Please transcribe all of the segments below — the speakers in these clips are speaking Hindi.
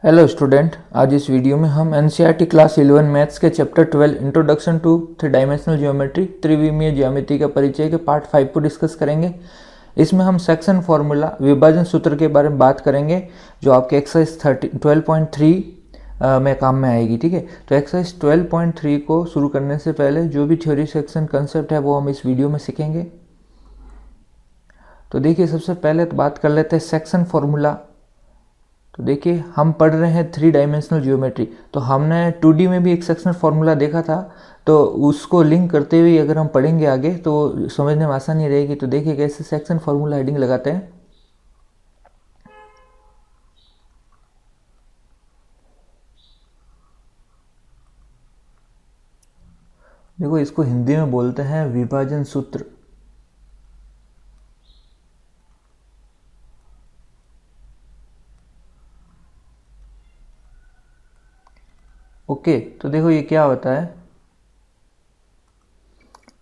हेलो स्टूडेंट, आज इस वीडियो में हम एनसीईआरटी क्लास 11 मैथ्स के chapter 12 introduction to three dimensional geometry त्रिविमीय ज्यामिति का परिचय के पार्ट 5 को डिस्कस करेंगे। इसमें हम सेक्शन फार्मूला विभाजन सूत्र के बारे में बात करेंगे जो आपके एक्सरसाइज 12.3 में काम में आएगी। ठीक है, तो एक्सरसाइज 12.3 को शुरू करने से पहले जो भी थ्योरी सेक्शन कंसेप्ट है वो हम इस वीडियो में सीखेंगे। तो देखिए, सबसे पहले तो बात कर लेते हैं सेक्शन फार्मूला। तो देखिए, हम पढ़ रहे हैं थ्री डायमेंशनल ज्योमेट्री, तो हमने 2D में भी एक सेक्शन फार्मूला देखा था, तो उसको लिंक करते हुए अगर हम पढ़ेंगे आगे तो समझने में आसानी रहेगी। तो देखिए कैसे सेक्शन फार्मूला हेडिंग लगाते हैं। देखो, इसको हिंदी में बोलते हैं विभाजन सूत्र। ओके, तो देखो ये क्या होता है।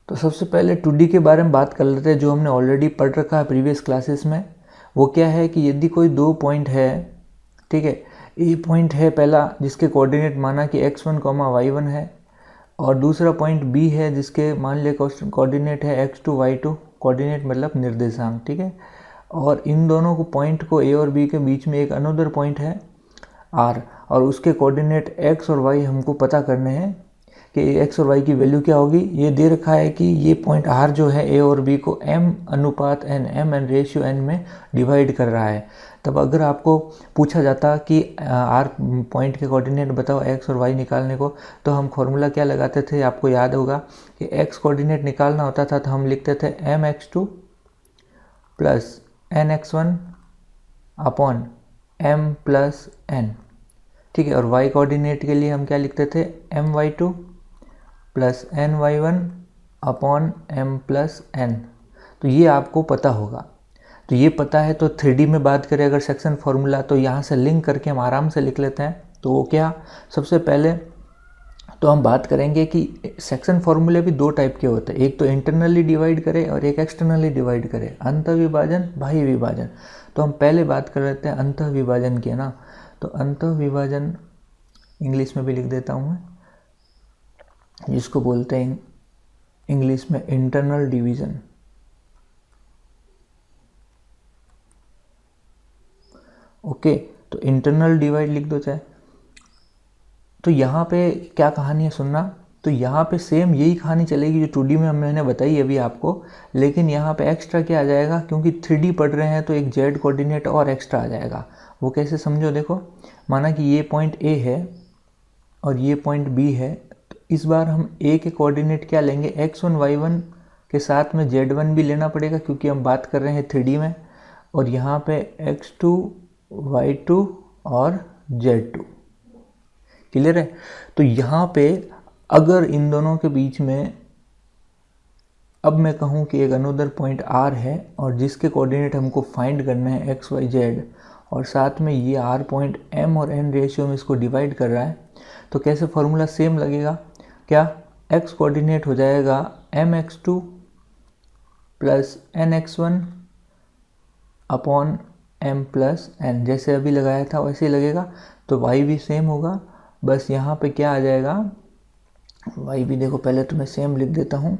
तो सबसे पहले 2D के बारे में बात कर लेते हैं जो हमने ऑलरेडी पढ़ रखा है प्रीवियस क्लासेस में। वो क्या है कि यदि कोई दो पॉइंट है, ठीक है, ए पॉइंट है पहला जिसके कोऑर्डिनेट माना कि x1, y1 है, और दूसरा पॉइंट बी है जिसके मान लिया कोऑर्डिनेट है x2, y2, कोऑर्डिनेट मतलब निर्देशांक। ठीक है, और इन दोनों को पॉइंट को ए और बी के बीच में एक अनदर पॉइंट है r, और उसके कोऑर्डिनेट x और y हमको पता करने हैं कि x और y की वैल्यू क्या होगी। ये दे रखा है कि ये पॉइंट r जो है a और b को m/n m/n में डिवाइड कर रहा है। तब अगर आपको पूछा जाता कि r पॉइंट के कोऑर्डिनेट बताओ x और y निकालने को, तो हम फॉर्मूला क्या लगाते थे, आपको याद होगा कि x कोऑर्डिनेट निकालना होता था तो हम लिखते थे mx2 plus nx1 upon m+n। ठीक है, और y कोऑर्डिनेट के लिए हम क्या लिखते थे, my2 plus ny1 upon m+n। तो ये आपको पता होगा। तो ये पता है, तो 3D में बात करें अगर सेक्शन फार्मूला, तो यहाँ से लिंक करके हम आराम से लिख लेते हैं। तो वो क्या, सबसे पहले तो हम बात करेंगे कि सेक्शन फार्मूले भी दो टाइप के होते हैं, एक तो इंटरनली डिवाइड करे और एक एक्सटर्नली डिवाइड करे, अंतः विभाजन, बाह्य विभाजन। तो हम पहले बात कर लेते हैं अंतः विभाजन की, है ना। तो अंतः विभाजन इंग्लिश में भी लिख देता हूँ मैं, जिसको बोलते हैं इंग्लिश में इंटरनल डिवीजन। ओके, तो इंटरनल डिवाइड लिख दो चाहे। तो यहाँ पे क्या कहानी है सुनना। तो यहाँ पे सेम यही कहानी चलेगी जो 2D में मैंने बताई अभी आपको, लेकिन यहाँ पे एक्स्ट्रा क्या आ जाएगा, क्योंकि 3D पढ़ रहे हैं तो एक जेड कोऑर्डिनेट और एक्स्ट्रा आ जाएगा। वो कैसे समझो, देखो, माना कि ये पॉइंट ए है और ये पॉइंट बी है, तो इस बार हम ए के कोऑर्डिनेट क्या लेंगे, x1 y1 के साथ में z1 भी लेना पड़ेगा क्योंकि हम बात कर रहे हैं 3D में, और यहाँ पे x2 y2 और z2। क्लियर है। तो यहाँ पे अगर इन दोनों के बीच में अब मैं कहूँ कि एक अनदर पॉइंट r है और जिसके कोऑर्डिनेट हमको फाइंड करना है x y z, और साथ में ये r पॉइंट m और n रेशियो में इसको डिवाइड कर रहा है, तो कैसे फॉर्मूला सेम लगेगा, क्या, x कोऑर्डिनेट हो जाएगा mx2 plus nx1 upon m+n, जैसे अभी लगाया था वैसे ही लगेगा। तो y भी सेम होगा, बस यहाँ पे क्या आ जाएगा, y भी देखो पहले तो मैं सेम लिख देता हूँ,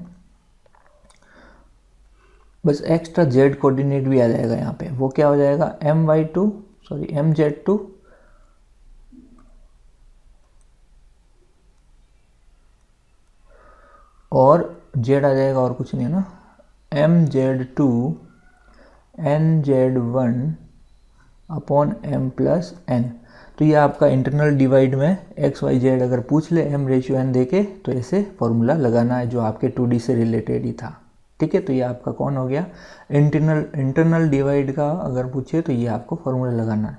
बस एक्स्ट्रा z कोऑर्डिनेट भी आ जाएगा यहाँ पे। वो क्या हो जाएगा, mz2 और z आ जाएगा, और कुछ नहीं है ना, mz2 nz1 अपॉन m+n। तो ये आपका इंटरनल डिवाइड में x y z अगर पूछ ले m/n देके, तो ऐसे फॉर्मूला लगाना है जो आपके 2D से रिलेटेड ही था। ठीक है, तो ये आपका कौन हो गया, इंटरनल डिवाइड का अगर पूछे तो ये आपको फॉर्मूला लगाना है।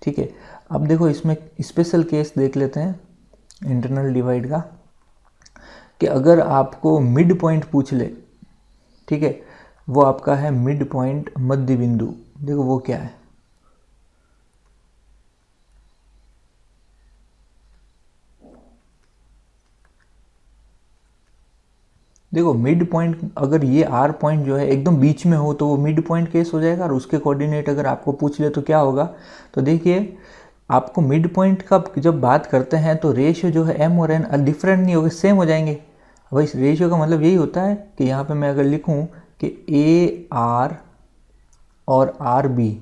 ठीक है, अब देखो इसमें स्पेशल केस देख लेते हैं इंटरनल डिवाइड का, कि अगर आपको मिड पॉइंट पूछ ले, ठीक है, वो आपका है मिड पॉइंट, मध्य बिंदु। देखो वो क्या है, देखो मिड पॉइंट, अगर ये आर पॉइंट जो है एकदम बीच में हो तो वो मिड पॉइंट केस हो जाएगा, और उसके कोऑर्डिनेट अगर आपको पूछ ले तो क्या होगा। तो देखिए आपको मिड पॉइंट का जब बात करते हैं तो रेशियो जो है एम और एन डिफरेंट नहीं होगा, सेम हो जाएंगे। भाई इस रेशियो का मतलब यही होता है कि यहाँ पे मैं अगर लिखूँ कि ए आर और आर बी,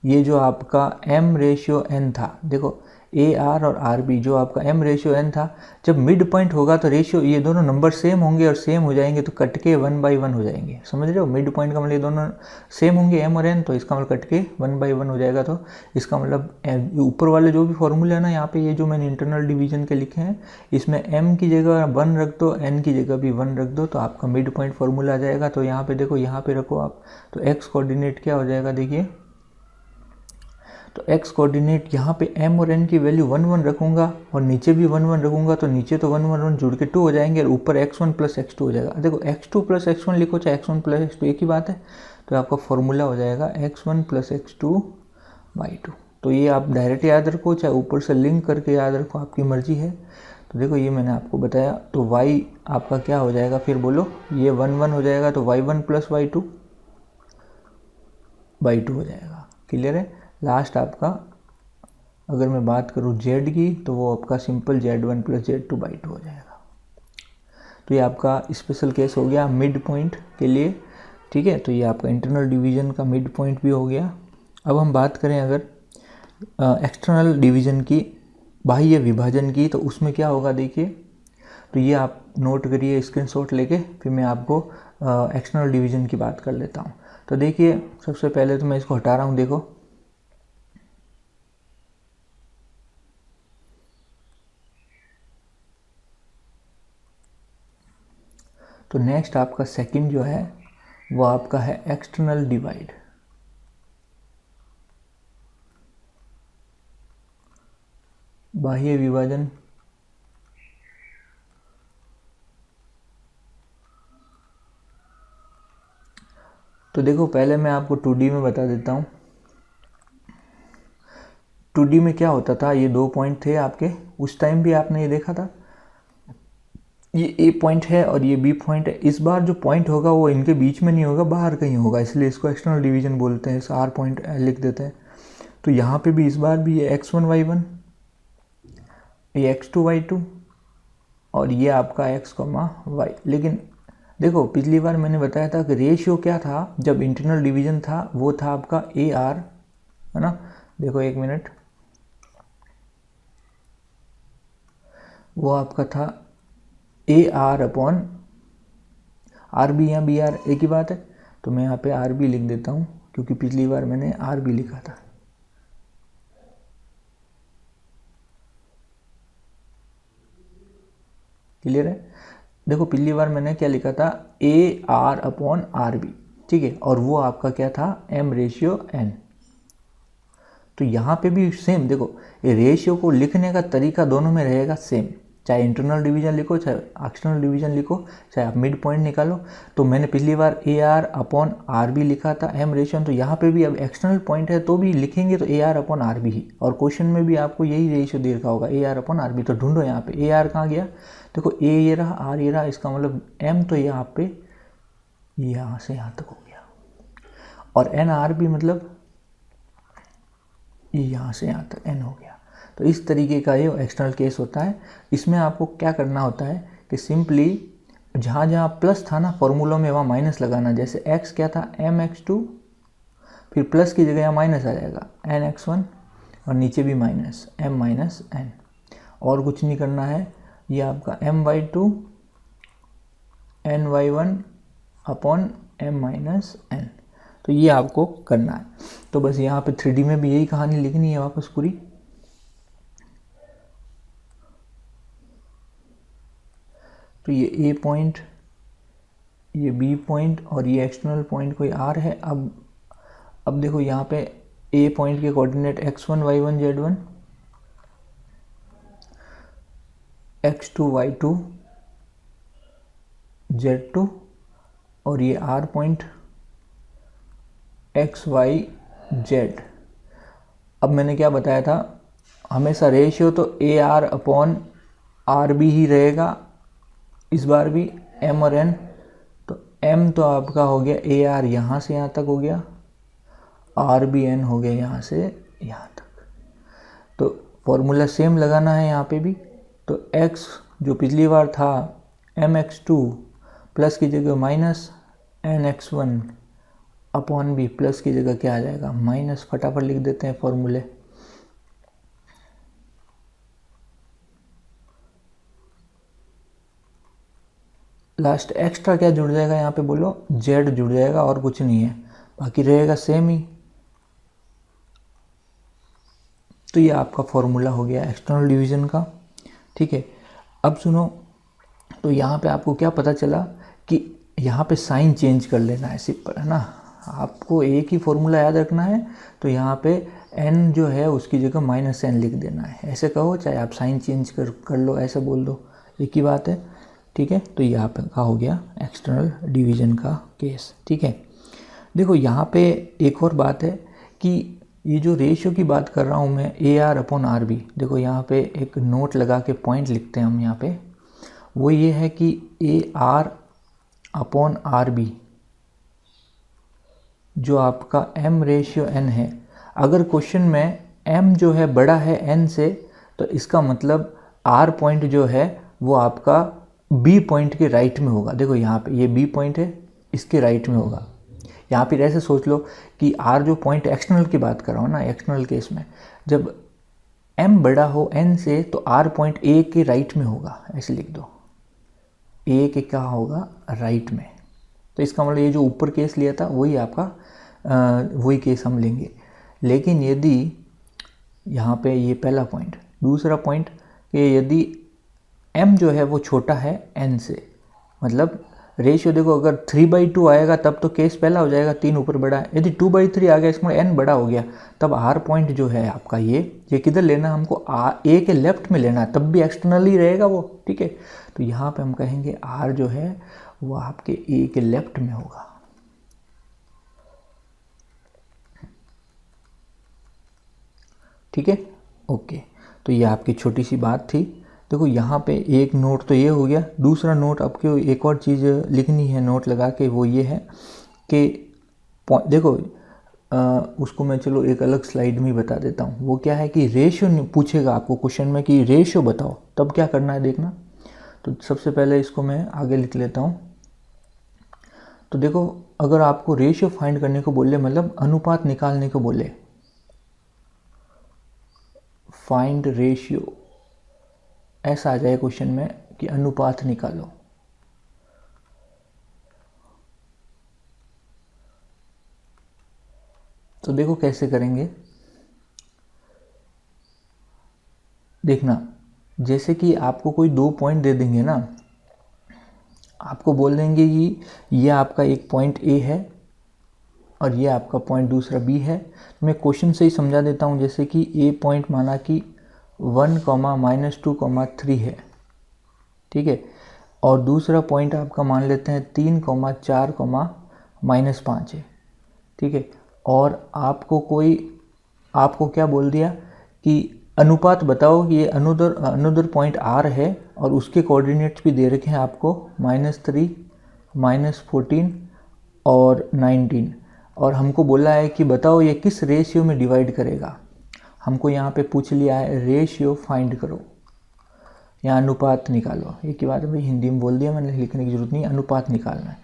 ये जो आपका एम रेशियो एन था, देखो ए आर और आर बी जो आपका एम रेशियो एन था, जब मिड पॉइंट होगा तो रेशियो ये दोनों नंबर सेम होंगे और सेम हो जाएंगे तो कट के 1/1 हो जाएंगे। समझ रहे हो, मिड पॉइंट का मतलब ये दोनों सेम होंगे एम और एन, तो इसका मतलब कट के 1/1 हो जाएगा। तो इसका मतलब ऊपर वाले जो भी फॉर्मूले है ना, यहाँ पे ये जो मैंने इंटरनल डिवीजन के लिखे हैं, इसमें एम की जगह 1 रख दो, एन की जगह भी 1 रख दो, तो आपका मिड पॉइंट फॉर्मूला आ जाएगा। तो यहाँ पे देखो, यहाँ पे रखो आप, तो एक्स कोऑर्डिनेट क्या हो जाएगा, देखिए तो x कोऑर्डिनेट यहाँ पे m और n की वैल्यू 1 1 रखूँगा और नीचे भी 1 1 रखूँगा, तो नीचे तो 1 1 1 जुड़ के 2 हो जाएंगे और ऊपर x1 प्लस x2 हो जाएगा। देखो x2 प्लस x1 लिखो चाहे x1 प्लस x2 एक ही बात है, तो आपका फॉर्मूला हो जाएगा x1 प्लस x2/2। तो ये आप डायरेक्ट याद रखो चाहे ऊपर से लिंक करके याद रखो, आपकी मर्जी है। तो देखो ये मैंने आपको बताया, तो y आपका क्या हो जाएगा, फिर बोलो, ये 1 1 हो जाएगा तो y1 प्लस y2/2 हो जाएगा। क्लियर है। लास्ट आपका अगर मैं बात करूँ z की, तो वो आपका सिंपल z1 प्लस z2/2 हो जाएगा। तो ये आपका स्पेशल केस हो गया मिड पॉइंट के लिए, ठीक है। तो ये आपका इंटरनल डिवीजन का मिड पॉइंट भी हो गया। अब हम बात करें अगर एक्सटर्नल डिवीजन की, बाह्य विभाजन की, तो उसमें क्या होगा देखिए। तो ये आप नोट करिए स्क्रीनशॉट लेके, फिर मैं आपको एक्सटर्नल डिवीजन की बात कर लेता हूँ। तो देखिए सबसे पहले तो मैं इसको हटा रहा हूँ, देखो तो नेक्स्ट आपका सेकंड जो है वो आपका है एक्सटर्नल डिवाइड। बाह्य विभाजन। तो देखो पहले मैं आपको 2D में बता देता हूँ। 2D में क्या होता था, ये 2 पॉइंट थे आपके, उस टाइम भी आपने ये देखा था, ये ए पॉइंट है और ये बी पॉइंट है। इस बार जो पॉइंट होगा वो इनके बीच में नहीं होगा, बाहर कहीं होगा, इसलिए इसको एक्सटर्नल डिवीजन बोलते हैं, इस आर पॉइंट लिख देते हैं। तो यहाँ पे भी इस बार भी ये x1 y1, ये x2 y2 और ये आपका x, y। लेकिन देखो पिछली बार मैंने बताया था कि रेशियो क्या था जब इंटरनल डिवीजन था, वो था आपका ए आर, है ना। देखो एक मिनट, वो आपका था A R upon R B, या बी आर एक ही बात है। तो मैं यहाँ पे आर बी लिख देता हूँ क्योंकि पिछली बार मैंने आर बी लिखा था। क्लियर है। देखो पिछली बार मैंने क्या लिखा था, A R upon R B, ठीक है, और वो आपका क्या था, एम रेशियो एन। तो यहाँ पे भी सेम, देखो ये रेशियो को लिखने का तरीका दोनों में रहेगा सेम, चाहे इंटरनल डिवीजन लिखो चाहे एक्सटर्नल डिवीजन लिखो, चाहे आप मिड पॉइंट निकालो। तो मैंने पिछली बार A R upon R B लिखा था एम रेशियो, तो यहाँ पे भी अब एक्सटर्नल पॉइंट है तो भी लिखेंगे तो A R upon R B ही, और क्वेश्चन में भी आपको यही रेशियो दे रखा होगा, A R upon R B. तो ढूंढो यहाँ पे ए आर कहाँ गया, देखो ए ये रहा, आर ये रहा, इसका मतलब एम तो यहाँ पे यहाँ से यहाँ तक हो गया, और एन आर बी मतलब यहाँ से यहाँ तक एन हो गया। तो इस तरीके का ये एक्सटर्नल केस होता है। इसमें आपको क्या करना होता है कि सिंपली जहाँ जहाँ प्लस था ना फॉर्मूलों में, वहाँ माइनस लगाना। जैसे x क्या था, mx2, फिर प्लस की जगह यहाँ माइनस आ जाएगा nx1, और नीचे भी माइनस m माइनस n, और कुछ नहीं करना है। ये आपका my2 ny1 upon m minus n, तो ये आपको करना है। तो बस यहाँ पे 3D में भी यही कहानी लिखनी है वापस पूरी। तो ये ए पॉइंट, ये बी पॉइंट और ये एक्सटर्नल पॉइंट कोई आर है। अब देखो यहाँ पे ए पॉइंट के coordinate x1 y1 z1, x2 y2 z2, और ये R point x y z। अब मैंने क्या बताया था, हमेशा रेशियो तो A R upon R B ही रहेगा, इस बार भी m और n। तो m तो आपका हो गया ए आर यहाँ से यहाँ तक हो गया, आर बी एन हो गया यहाँ से यहाँ तक। फॉर्मूला सेम लगाना है यहाँ पे भी। तो x जो पिछली बार था mx2 प्लस की जगह minus nx1 upon b, plus की जगह क्या आ जाएगा माइनस, फटाफट लिख देते हैं फॉर्मूले। लास्ट एक्स्ट्रा क्या जुड़ जाएगा यहाँ पे बोलो, z जुड़ जाएगा और कुछ नहीं है, बाकी रहेगा सेम ही। तो ये आपका फॉर्मूला हो गया एक्सटर्नल डिवीज़न का। ठीक है, अब सुनो, तो यहाँ पे आपको क्या पता चला कि यहाँ पे साइन चेंज कर लेना है सिंपल, है ना। आपको एक ही फॉर्मूला याद रखना है, तो यहाँ पे n जो है उसकी जगह -n लिख देना है, ऐसे कहो, चाहे आप साइन चेंज कर लो, ऐसे बोल दो, एक ही बात है। ठीक है, तो ये आपका हो गया एक्सटर्नल डिवीज़न का केस। ठीक है, देखो यहाँ पे एक और बात है कि ये जो रेशियो की बात कर रहा हूँ मैं, AR/RB, देखो यहाँ पे एक नोट लगा के पॉइंट लिखते हैं हम यहाँ पे, वो ये है कि AR/RB जो आपका M/N है, अगर क्वेश्चन में M जो है बड़ा है N से, तो इसका मतलब R पॉइंट जो है वो आपका B पॉइंट के राइट में होगा। देखो यहाँ पे ये B पॉइंट है, इसके राइट में होगा। यहाँ पर ऐसे सोच लो कि R जो पॉइंट एक्सटर्नल की बात कर रहा हूँ ना, एक्सटर्नल केस में जब M बड़ा हो N से, तो R पॉइंट A के राइट में होगा, ऐसे लिख दो, A के क्या होगा राइट में। तो इसका मतलब ये जो ऊपर केस लिया था वही आपका वही केस हम लेंगे। लेकिन यदि यहाँ पे ये पहला पॉइंट, दूसरा पॉइंट कि यदि M जो है वो छोटा है N से, मतलब रेशियो देखो अगर 3/2 आएगा तब तो केस पहला हो जाएगा, 3 ऊपर बड़ा है। यदि 2/3 आ गया, इसमें n बड़ा हो गया, तब R पॉइंट जो है आपका ये किधर लेना, हमको A के लेफ्ट में लेना है, तब भी एक्सटर्नल ही रहेगा वो। ठीक है, तो यहाँ पे हम कहेंगे R जो है वो आपके A के लेफ्ट में होगा। ठीक है, ओके, तो ये आपकी छोटी सी बात थी। देखो यहाँ पे एक नोट तो ये हो गया, दूसरा नोट आपको एक और चीज़ लिखनी है नोट लगा के, वो ये है कि देखो उसको मैं चलो एक अलग स्लाइड में बता देता हूँ। वो क्या है कि रेशियो पूछेगा आपको क्वेश्चन में कि रेशियो बताओ, तब क्या करना है देखना। तो सबसे पहले इसको मैं आगे लिख लेता हूँ। तो देखो अगर आपको रेशियो फाइंड करने को बोले, मतलब अनुपात निकालने को बोले, फाइंड रेशियो, ऐसा आ जाए क्वेश्चन में कि अनुपात निकालो, तो देखो कैसे करेंगे। देखना, जैसे कि आपको कोई 2 पॉइंट दे देंगे ना, आपको बोल देंगे कि ये आपका एक पॉइंट A है और ये आपका पॉइंट दूसरा B है। तो मैं क्वेश्चन से ही समझा देता हूँ, जैसे कि A पॉइंट माना कि 1, -2, 3 है। ठीक है, और दूसरा पॉइंट आपका मान लेते हैं 3, 4, -5 है। ठीक है, और आपको क्या बोल दिया कि अनुपात बताओ कि ये अनदर पॉइंट R है और उसके कोऑर्डिनेट्स भी दे रखे हैं आपको, -3, -14 और 19, और हमको बोला है कि बताओ ये किस रेशियो में डिवाइड करेगा। हमको यहाँ पे पूछ लिया है रेशियो फाइंड करो या अनुपात निकालो। एक ही बात है भाई, हिंदी में बोल दिया मैंने, लिखने की जरूरत नहीं, अनुपात निकालना है।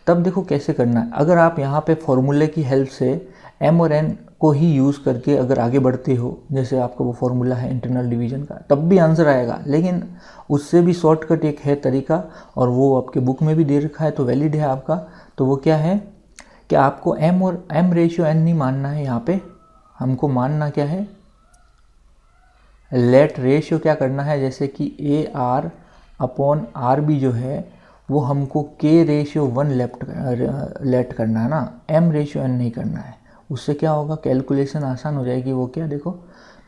तब देखो कैसे करना है। अगर आप यहाँ पे फॉर्मूले की हेल्प से M और N को ही यूज़ करके अगर आगे बढ़ते हो, जैसे आपका वो फॉर्मूला है इंटरनल डिवीजन का, तब भी आंसर आएगा। लेकिन उससे भी शॉर्टकट एक है तरीका, और वो आपके बुक में भी दे रखा है, तो वैलिड है आपका। तो वो क्या है कि आपको M रेशियो N नहीं मानना है, यहाँ पे हमको मानना क्या है, लेट रेशियो क्या करना है, जैसे कि AR/RB जो है वो हमको K/1 लेट करना है ना, M रेशियो N नहीं करना है। उससे क्या होगा, कैलकुलेशन आसान हो जाएगी। वो क्या देखो,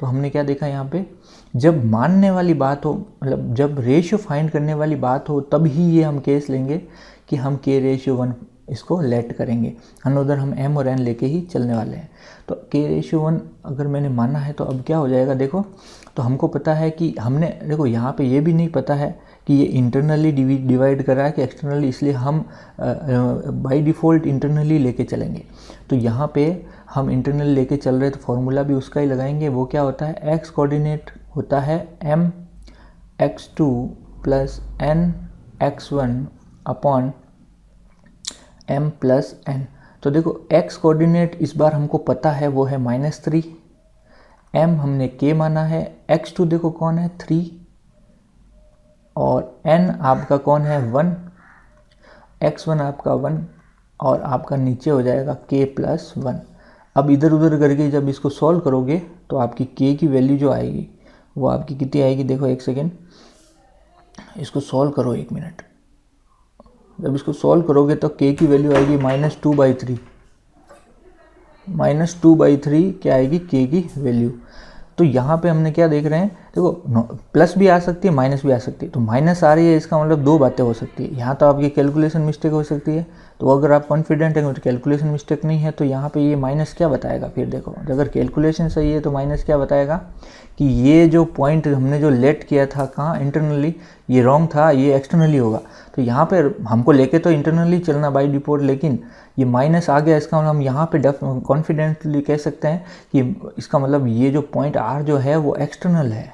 तो हमने क्या देखा यहाँ पे, जब मानने वाली बात हो, मतलब जब रेशियो फाइंड करने वाली बात हो, तब ही ये हम केस लेंगे कि हम K/1 इसको लेट करेंगे, अनदर हम M और N लेके ही चलने वाले हैं। तो K/1 अगर मैंने माना है, तो अब क्या हो जाएगा देखो, तो हमको पता है कि हमने देखो यहाँ पे ये भी नहीं पता है कि ये इंटरनली डिवाइड कर रहा है कि एक्सटर्नली, इसलिए हम बाय डिफ़ॉल्ट इंटरनली लेके चलेंगे। तो यहाँ पे हम इंटरनल लेके चल रहे, तो फॉर्मूला भी उसका ही लगाएंगे। वो क्या होता है, x कोऑर्डिनेट होता है m x2 plus n x1 upon m plus n। तो देखो x कोऑर्डिनेट इस बार हमको पता है वो है -3, m हमने k माना है, x2 देखो कौन है 3 और n आपका कौन है 1, x1 आपका 1 और आपका नीचे हो जाएगा k प्लस 1। अब इधर उधर करके जब इसको सॉल्व करोगे तो आपकी k की वैल्यू जो आएगी वो आपकी कितनी आएगी, देखो एक सेकेंड, इसको सॉल्व करो 1 मिनट। जब इसको सॉल्व करोगे तो k की वैल्यू आएगी -2/3, -2/3 क्या आएगी k की वैल्यू। तो यहाँ पे हमने क्या देख रहे हैं, देखो प्लस भी आ सकती है माइनस भी आ सकती है, तो माइनस आ रही है इसका मतलब दो बातें हो सकती है। यहाँ तो आपकी कैलकुलेशन मिस्टेक हो सकती है, तो अगर आप कॉन्फिडेंट हैं तो कैलकुलेशन मिस्टेक नहीं है, तो यहाँ पे ये माइनस क्या बताएगा, फिर देखो अगर कैलकुलेशन सही है तो माइनस क्या बताएगा कि ये जो पॉइंट हमने जो लेट किया था कहाँ इंटरनली, ये रॉन्ग था, ये एक्सटर्नली होगा। तो यहाँ पे हमको लेके तो इंटरनली चलना बाय डिफॉल्ट, लेकिन ये माइनस आ गया, इसका मतलब हम यहाँ पे कॉन्फिडेंटली कह सकते हैं कि इसका मतलब ये जो पॉइंट आर जो है वो एक्सटर्नल है,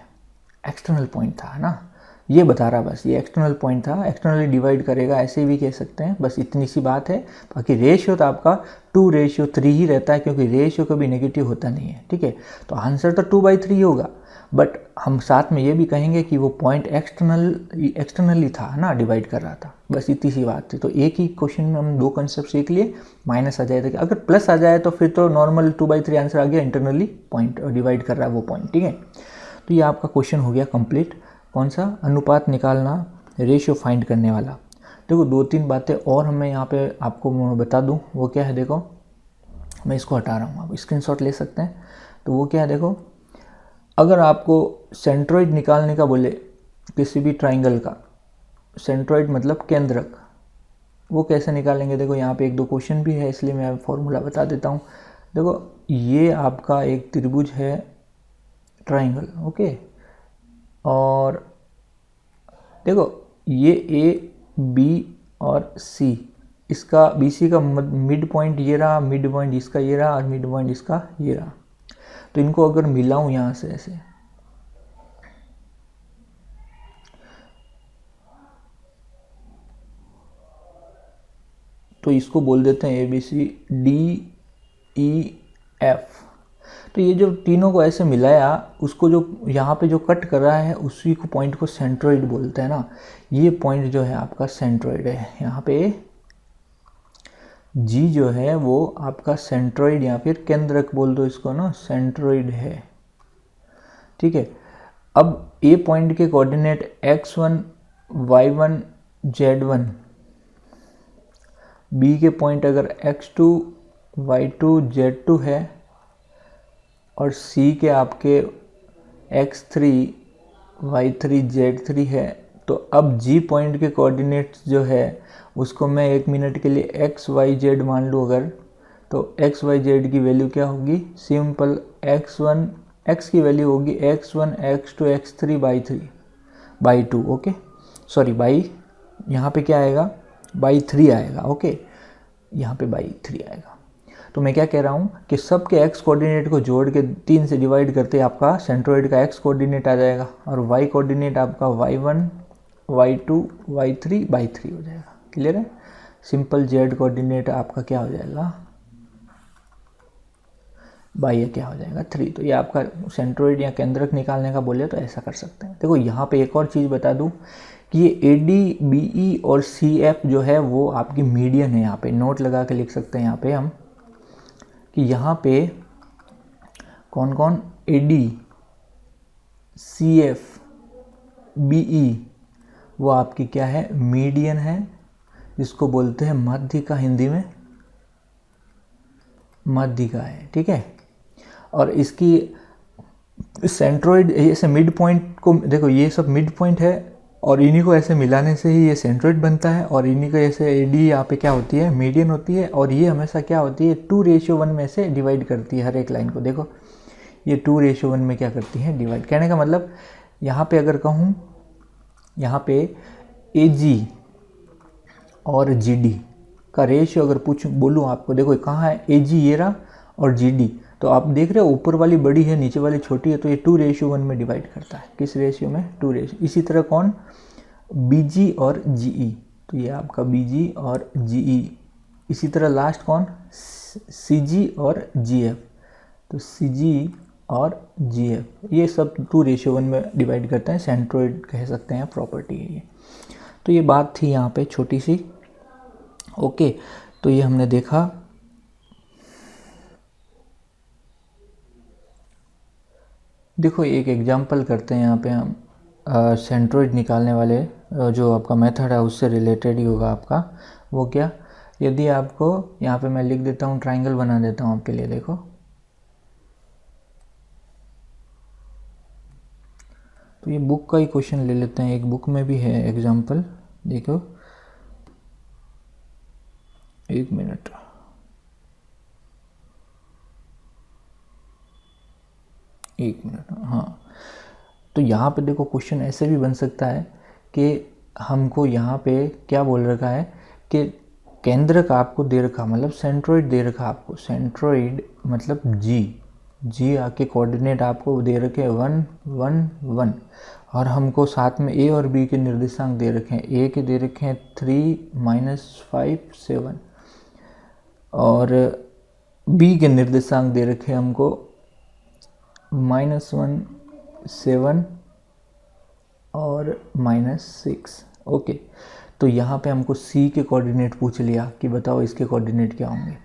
एक्सटर्नल पॉइंट था ना, ये बता रहा बस, ये एक्सटर्नल पॉइंट था, एक्सटर्नली डिवाइड करेगा, ऐसे भी कह सकते हैं, बस इतनी सी बात है। बाकी रेशियो तो आपका 2:3 ही रहता है, क्योंकि रेशियो कभी नेगेटिव होता नहीं है, ठीक है। तो आंसर तो 2/3 होगा, बट हम साथ में ये भी कहेंगे कि वो पॉइंट एक्सटर्नली था ना, डिवाइड कर रहा था, बस इतनी सी बात थी। तो एक ही क्वेश्चन में हम दो कंसेप्ट सीख लिए, माइनस आ जाए तो, अगर प्लस आ जाए तो फिर तो नॉर्मल 2/3 आंसर आ गया, इंटरनली पॉइंट डिवाइड कर रहा है वो पॉइंट, ठीक है। तो ये आपका क्वेश्चन हो गया कंप्लीट। कौन सा, अनुपात निकालना, रेशियो फाइंड करने वाला। देखो 2-3 बातें और हमें यहाँ पे आपको बता दूँ, वो क्या है, देखो मैं इसको हटा रहा हूँ, आप स्क्रीनशॉट ले सकते हैं। तो वो क्या है, देखो अगर आपको सेंट्रोइड निकालने का बोले किसी भी ट्राइंगल का, सेंट्रोइड मतलब केंद्रक, वो कैसे निकालेंगे, देखो यहाँ पे 1-2 क्वेश्चन भी है, इसलिए मैं फॉर्मूला बता देता हूँ। देखो ये आपका एक त्रिभुज है, ट्राइंगल, ओके, और देखो ये ए बी और सी, इसका BC का मिड पॉइंट ये रहा, मिड पॉइंट इसका ये रहा और मिड पॉइंट इसका ये रहा। तो इनको अगर मिलाऊं यहाँ से ऐसे, तो इसको बोल देते हैं ABCDEF। तो ये जो तीनों को ऐसे मिलाया, उसको जो यहाँ पे जो कट कर रहा है उसी को पॉइंट को सेंट्रोइड बोलते हैं ना। ये पॉइंट जो है आपका सेंट्रोइड है, यहाँ पे G जो है वो आपका सेंट्रोइड या फिर केंद्रक बोल दो इसको ना, सेंट्रोइड है, ठीक है। अब A पॉइंट के coordinate x1 y1 z1, B के पॉइंट अगर x2 y2 z2 है और C के आपके x3 y3 z3 है, तो अब G पॉइंट के कोऑर्डिनेट्स जो है उसको मैं 1 मिनट के लिए x y z मान लूँ अगर, तो x y z की वैल्यू क्या होगी, सिंपल x की वैल्यू होगी x1 x2 x3 by 2, okay, sorry by, यहाँ पे क्या आएगा by 3 आएगा, ओके, यहाँ पे by 3 आएगा। तो मैं क्या कह रहा हूँ कि सबके x कोऑर्डिनेट को जोड़ के 3 से डिवाइड करते आपका सेंट्रोइड का x कोऑर्डिनेट आ जाएगा और y कोऑर्डिनेट आपका y1 y2 y3 by 3 हो जाएगा। क्लियर है। सिंपल z कोऑर्डिनेट आपका क्या हो जाएगा, बाई क्या हो जाएगा 3। तो ये आपका सेंट्रोइड या केंद्रक निकालने का बोले तो ऐसा कर सकते हैं। देखो यहाँ पे एक और चीज़ बता दूँ कि ये AD BE और CF जो है वो आपकी मीडियन है। यहाँ पे नोट लगा के लिख सकते हैं यहाँ पे हम कि यहाँ पे कौन कौन AD CF BE वो आपकी क्या है, मीडियन है, जिसको बोलते हैं माध्यिका, हिंदी में माध्यिका है, ठीक है। और इसकी सेंट्रोइड ऐसे मिड पॉइंट को देखो, ये सब मिड पॉइंट है और इन्हीं को ऐसे मिलाने से ही ये सेंट्रोइड बनता है और इन्हीं को ऐसे AD यहाँ पे क्या होती है, मीडियन होती है और ये हमेशा क्या होती है 2:1 में से डिवाइड करती है हर एक लाइन को। देखो ये 2:1 में क्या करती है, डिवाइड। कहने का मतलब यहाँ पे अगर कहूँ, यहाँ पे AG और GD का रेशियो अगर बोलूँ आपको, देखो कहाँ है AG ये रहा और GD, तो आप देख रहे हो ऊपर वाली बड़ी है, नीचे वाली छोटी है, तो ये 2:1 में डिवाइड करता है। किस रेशियो में? 2 रेशियो। इसी तरह कौन? BG और GE, तो ये आपका BG और GE। इसी तरह लास्ट कौन? CG और GF, तो CG और GF, ये सब 2:1 में डिवाइड करते हैं। सेंट्रोइड कह सकते हैं, प्रॉपर्टी है ये। तो ये बात थी यहाँ पे छोटी सी। ओके, तो ये हमने देखा। देखो एक एग्जांपल करते हैं यहाँ पे हम, सेंट्रोइड निकालने वाले जो आपका मेथड है उससे रिलेटेड ही होगा आपका। वो क्या? यदि आपको यहाँ पे मैं लिख देता हूँ, ट्राइंगल बना देता हूँ आपके लिए। देखो तो ये बुक का ही क्वेश्चन ले लेते हैं, एक बुक में भी है एग्जांपल। देखो 1 मिनट, हाँ। तो यहाँ पे देखो क्वेश्चन ऐसे भी बन सकता है कि हमको यहाँ पे क्या बोल रखा है कि केंद्रक आपको दे रखा, मतलब सेंट्रोइड दे रखा आपको। सेंट्रोइड मतलब जी आके कोऑर्डिनेट आपको दे रखे 1 1 1, और हमको साथ में A और B के निर्देशांक दे रखे हैं। A के दे रखे हैं 3 -5 7, और B के निर्देशांक दे रखे हैं हमको -1 7 और -6। ओके, तो यहाँ पे हमको C के कोऑर्डिनेट पूछ लिया कि बताओ इसके कोऑर्डिनेट क्या होंगे।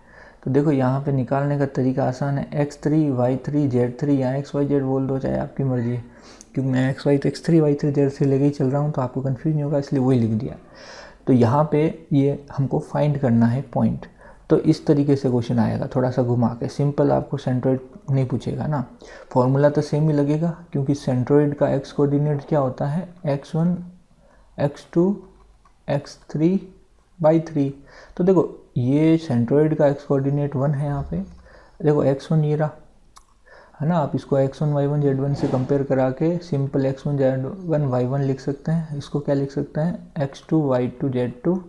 तो देखो यहाँ पे निकालने का तरीका आसान है, x3 y3 z3 या xyz बोल दो, चाहे आपकी मर्जी है। क्योंकि मैं xy तो x3 y3 z3 लेके ही चल रहा हूँ, तो आपको कन्फ्यूज नहीं होगा, इसलिए वही लिख दिया। तो यहाँ पे ये हमको फाइंड करना है पॉइंट। तो इस तरीके से क्वेश्चन आएगा, थोड़ा सा घुमा के। सिंपल आपको सेंट्रोइड नहीं पूछेगा ना, फॉर्मूला तो सेम ही लगेगा, क्योंकि सेंट्रोइड का x कोऑर्डिनेट क्या होता है? x1 x2 x3 by3। तो देखो ये सेंट्रोइड का x कोऑर्डिनेट 1 है यहाँ पे। देखो x1 ये रहा है ना, आप इसको x1 y1 z1 से कंपेयर करा के सिंपल x1 z1 y1 लिख सकते हैं। इसको क्या लिख सकते हैं? x2 y2 z2।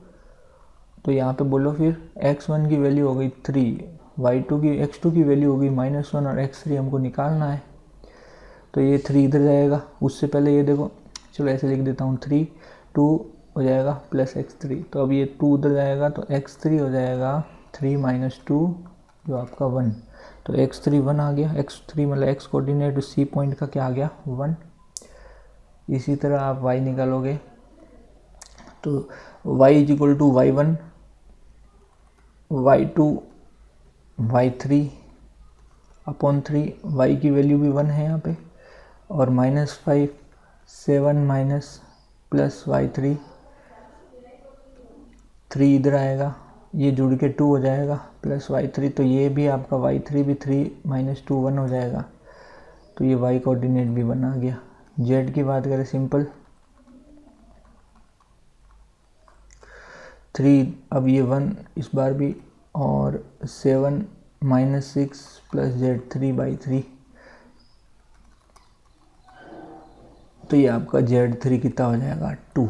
तो यहाँ पे बोलो फिर x1 की वैल्यू हो गई 3, x2 की वैल्यू हो गई -1, और x3 हमको निकालना है। तो ये 3 इधर जाएगा। उससे पहले ये देखो, चलो ऐसे लिख देता हूँ, 3 2 हो जाएगा प्लस x3। तो अब ये 2 उधर जाएगा, तो x3 हो जाएगा 3 - 2 जो आपका 1। तो x3 1 आ गया। x3 मतलब x कोऑर्डिनेट C पॉइंट का क्या आ गया? 1। इसी तरह आप y निकालोगे, तो y = y1 y2 y3 upon 3, y की वैल्यू भी 1 है यहाँ पे, और -5 7 माइनस प्लस y3, 3 इधर आएगा, ये जुड़ के 2 हो जाएगा प्लस y3। तो ये भी आपका y3 भी 3 - 2 1 हो जाएगा। तो ये y कोऑर्डिनेट भी 1 आ गया। z की बात करें, सिंपल 3, अब ये 1 इस बार भी, और 7 - 6 प्लस z3/3। तो ये आपका z3 कितना हो जाएगा? 2।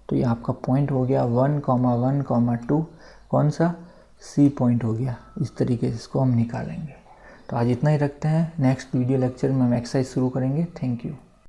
तो ये आपका पॉइंट हो गया 1, 1, 2। कौन सा? C पॉइंट हो गया। इस तरीके से इसको हम निकालेंगे। तो आज इतना ही रखते हैं, नेक्स्ट वीडियो लेक्चर में हम एक्सरसाइज शुरू करेंगे। Thank you.